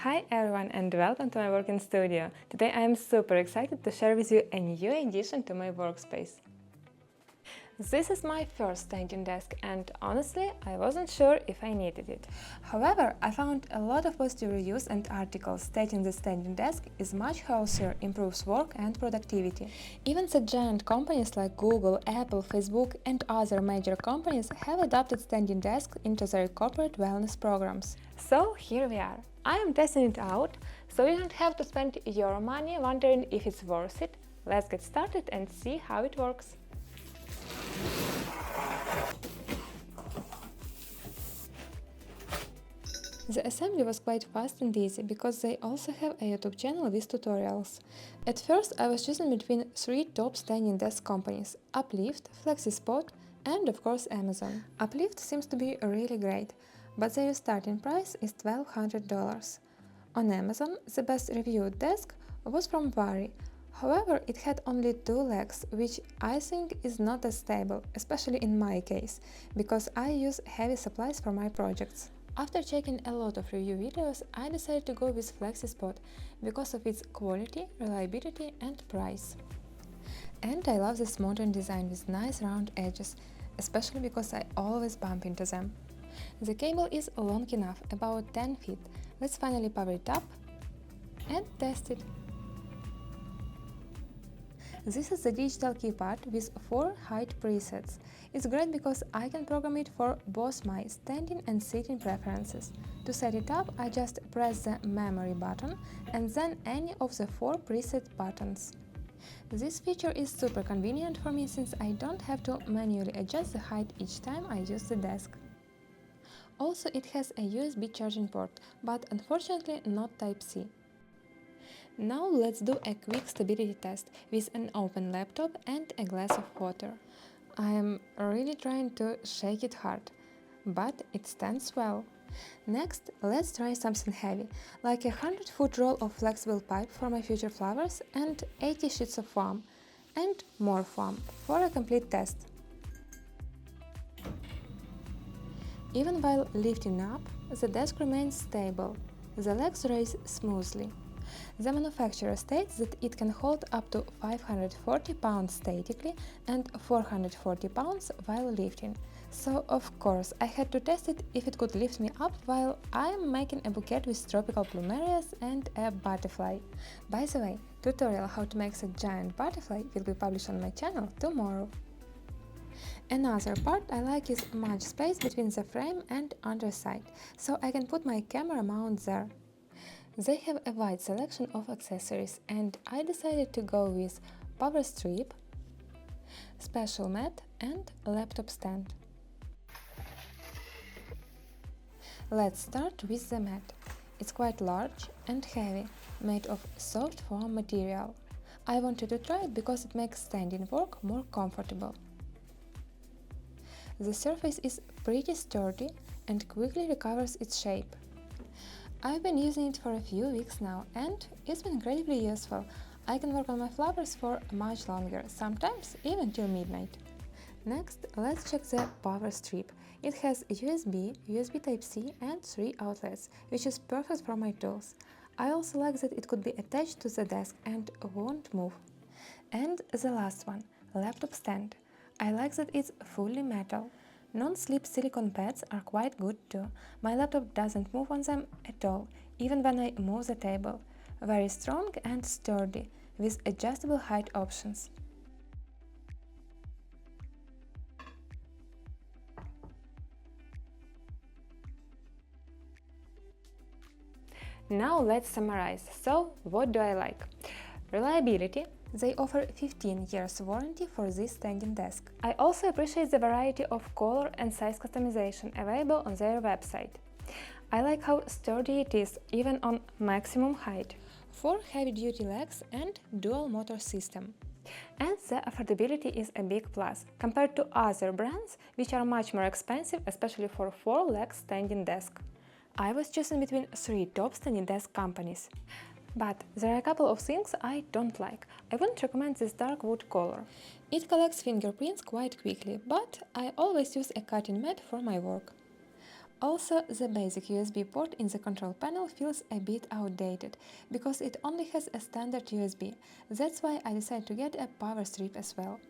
Hi everyone and welcome to my working studio. Today I am super excited to share with you a new addition to my workspace. This is my first standing desk and honestly I wasn't sure if I needed it. However, I found a lot of positive reviews and articles stating the standing desk is much healthier, improves work and productivity. Even the giant companies like Google, Apple, Facebook and other major companies have adopted standing desks into their corporate wellness programs. So here we are. I am testing it out, so you don't have to spend your money wondering if it's worth it. Let's get started and see how it works. The assembly was quite fast and easy because they also have a YouTube channel with tutorials. At first I was choosing between three top standing desk companies: Uplift, Flexispot and of course Amazon. Uplift seems to be really great, but their starting price is $1,200. On Amazon, the best reviewed desk was from Vari. However, it had only two legs, which I think is not as stable, especially in my case, because I use heavy supplies for my projects. After checking a lot of review videos, I decided to go with Flexispot because of its quality, reliability and price. And I love this modern design with nice round edges, especially because I always bump into them. The cable is long enough, about 10 feet. Let's finally power it up and test it. This is the digital keypad with 4 height presets. It's great because I can program it for both my standing and sitting preferences. To set it up, I just press the memory button and then any of the 4 preset buttons. This feature is super convenient for me since I don't have to manually adjust the height each time I use the desk. Also, it has a USB charging port, but unfortunately not Type-C. Now let's do a quick stability test with an open laptop and a glass of water. I am really trying to shake it hard, but it stands well. Next, let's try something heavy, like a 100-foot roll of flexible pipe for my future flowers and 80 sheets of foam, and more foam, for a complete test. Even while lifting up, the desk remains stable. The legs raise smoothly. The manufacturer states that it can hold up to 540 pounds statically and 440 pounds while lifting. So of course I had to test it if it could lift me up while I am making a bouquet with tropical plumerias and a butterfly. By the way, tutorial how to make a giant butterfly will be published on my channel tomorrow. Another part I like is much space between the frame and underside, so I can put my camera mount there. They have a wide selection of accessories and I decided to go with power strip, special mat and laptop stand. Let's start with the mat. It's quite large and heavy, made of soft foam material. I wanted to try it because it makes standing work more comfortable. The surface is pretty sturdy and quickly recovers its shape. I've been using it for a few weeks now and it's been incredibly useful. I can work on my flowers for much longer, sometimes even till midnight. Next, let's check the power strip. It has USB, USB Type-C and 3 outlets, which is perfect for my tools. I also like that it could be attached to the desk and won't move. And the last one, laptop stand. I like that it's fully metal. Non-slip silicone pads are quite good too. My laptop doesn't move on them at all, even when I move the table. Very strong and sturdy, with adjustable height options. Now let's summarize. So, what do I like? Reliability. They offer 15 years warranty for this standing desk. I also appreciate the variety of color and size customization available on their website. I like how sturdy it is, even on maximum height. 4 heavy-duty legs and dual motor system. And the affordability is a big plus, compared to other brands, which are much more expensive, especially for 4-leg standing desk. I was choosing between 3 top standing desk companies. But there are a couple of things I don't like. I wouldn't recommend this dark wood color. It collects fingerprints quite quickly, but I always use a cutting mat for my work. Also, the basic USB port in the control panel feels a bit outdated, because it only has a standard USB. That's why I decided to get a power strip as well.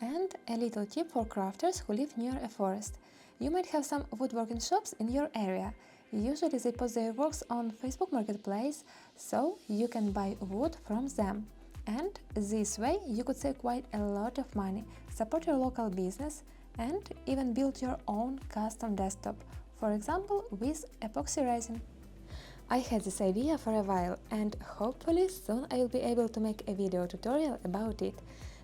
And a little tip for crafters who live near a forest. You might have some woodworking shops in your area. Usually they post their works on Facebook Marketplace, so you can buy wood from them. And this way you could save quite a lot of money, support your local business, and even build your own custom desktop, for example with epoxy resin. I had this idea for a while, and hopefully soon I will be able to make a video tutorial about it.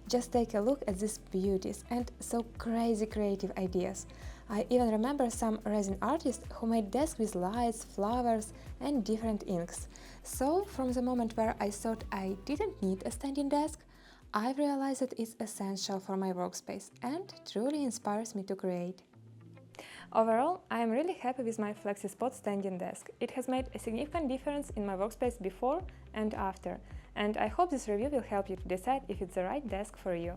Just take a look at these beauties and so crazy creative ideas. I even remember some resin artists who made desks with lights, flowers and different inks. So from the moment where I thought I didn't need a standing desk, I've realized that it's essential for my workspace and truly inspires me to create. Overall, I am really happy with my Flexispot standing desk. It has made a significant difference in my workspace before and after, and I hope this review will help you to decide if it's the right desk for you.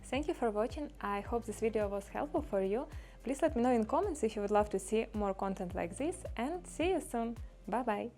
Thank you for watching. I hope this video was helpful for you. Please let me know in comments if you would love to see more content like this, and see you soon. Bye bye!